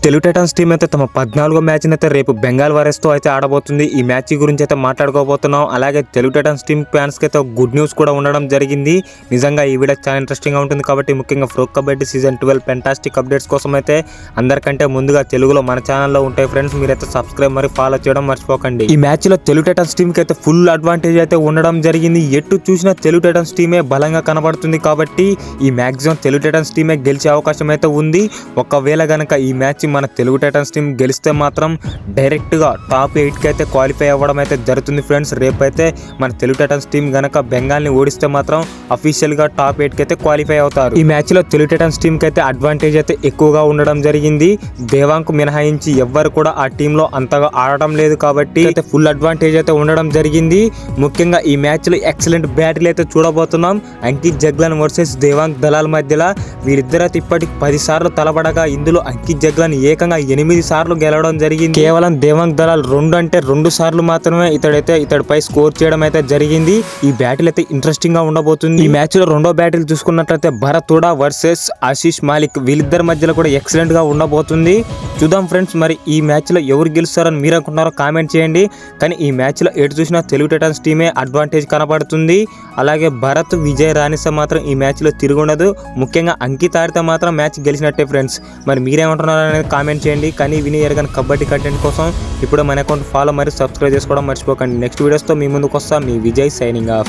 Telugu Titans team అయితే తమ 14వ match అయితే రేపు బెంగాల్ వారియర్స్ తో అయితే ఆడబోతుంది. ఈ మ్యాచ్ గురించి అయితే మాట్లాడుకోబోతున్నాం. అలాగే తెలుగు టైటన్స్ టీం ఫ్యాన్స్ కి అయితే గుడ్ న్యూస్ కూడా ఉండడం జరిగింది. నిజంగా ఈ వీడియో చాలా ఇంట్రెస్టింగ్ గా ఉంటుంది కాబట్టి ముఖ్యంగా pro kabaddi season 12 fantastic updates కోసం అయితే అందరికంటే ముందుగా తెలుగులో మన ఛానల్లో ఉంటాయి ఫ్రెండ్స్. మీరైతే సబ్స్క్రైబ్ మరి ఫాలో చేయడం మర్చిపోకండి. ఈ మ్యాచ్ లో తెలుగు టైటన్స్ టీం కి అయితే ఫుల్ అడ్వాంటేజ్ అయితే ఉండడం జరిగింది. ఎటు చూసినా తెలుగు టైటన్స్ టీమే బలంగా కనబడుతుంది కాబట్టి ఈ మ్యాక్సిమం తెలుగు టైటన్స్ టీమే గెలిచే అవకాశం అయితే ఉంది. ఒకవేళ గనక ఈ మ్యాచ్ మన తెలుగు టైటన్స్ టీం గెలిస్తే మాత్రం డైరెక్ట్గా టాప్ 8కి అయితే క్వాలిఫై అవ్వడం అయితే జరుగుతుంది ఫ్రెండ్స్. రేపైతే మన తెలుగు టైటన్స్ టీం గనక బెంగాల్ని ఓడిస్తే మాత్రం అఫీషియల్గా టాప్ 8కి అయితే క్వాలిఫై అవుతారు. ఈ మ్యాచ్లో తెలుగు టైటన్స్ టీంకి అయితే అడ్వాంటేజ్ అయితే ఎక్కువగా ఉండడం జరిగింది. దేవాంగ్ మినహాయించి ఎవ్వరు కూడా ఆ టీంలో అంతగా ఆడడం లేదు కాబట్టి అయితే ఫుల్ అడ్వాంటేజ్ అయితే ఉండడం జరిగింది. ముఖ్యంగా ఈ మ్యాచ్లో ఎక్సలెంట్ బ్యాటిల్ అయితే చూడబోతున్నాం. అంకిత్ జగ్లన్ వర్సెస్ దేవాంగ్ దళాల్ మధ్యలో వీరిద్దరైతే ఇప్పటికి 10 సార్లు తలపడగా ఇందులో అంకిత్ జగ్లన్ ఏకంగా 8 సార్లు గెలవడం జరిగింది. కేవలం దేవాంగ్ దళాల్ 2 సార్లు మాత్రమే ఇతడిపై స్కోర్ చేయడం అయితే జరిగింది. ఈ బ్యాటిల్ అయితే ఇంట్రెస్టింగ్ గా ఉండబోతుంది. ఈ మ్యాచ్ లో రెండో బ్యాటిల్ చూసుకున్నట్లయితే భరత్ హుడా వర్సెస్ ఆశీష్ మాలిక్ వీళ్ళిద్దరి మధ్యలో కూడా ఎక్సలెంట్ గా ఉండబోతుంది. చూద్దాం ఫ్రెండ్స్, మరి ఈ మ్యాచ్ లో ఎవరు గెలుస్తారని మీరు అనుకుంటున్నారో కామెంట్ చేయండి. కానీ ఈ మ్యాచ్ లో ఎటు చూసినా తెలుగు టైటన్స్ టీమే అడ్వాంటేజ్ కనబడుతుంది. అలాగే భరత్ విజయ్ రాణిస్తే మాత్రం ఈ మ్యాచ్ లో తిరుగుండదు. ముఖ్యంగా అంకిత్ ఆడితే మాత్రం మ్యాచ్ గెలిచినట్టే ఫ్రెండ్స్. మరి మీరేమంటున్నారు అనేది కామెంట్ చేయండి. కానీ విని ఎరగని కబడ్డీ కంటెంట్ కోసం ఇప్పుడు మన అకౌంట్ ఫాలో మరియు సబ్స్క్రైబ్ చేసుకోవడం మర్చిపోకండి. నెక్స్ట్ వీడియోస్తో మీ ముందుకు వస్తా. మీ విజయ్ సైనింగ్ ఆఫ్.